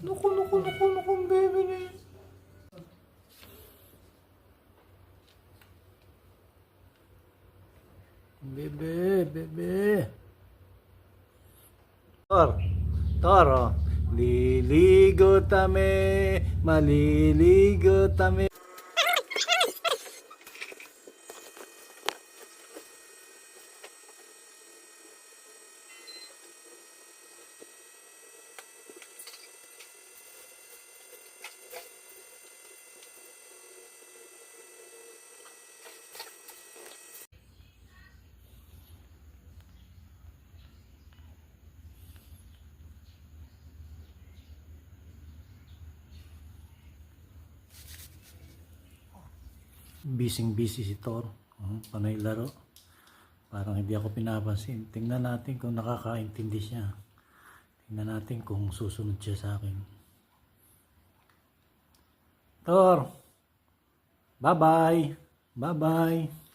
Naku, naku, naku, naku, ang bebe na yan. Bebe, bebe. Tor, oh. Liligo tame, maliligo tame. Busy si Thor. Panay laro. Parang hindi ako pinapansin. Tingnan natin kung nakakaintindi siya. Tingnan natin kung susunod siya sa akin. Thor! Bye-bye! Bye-bye!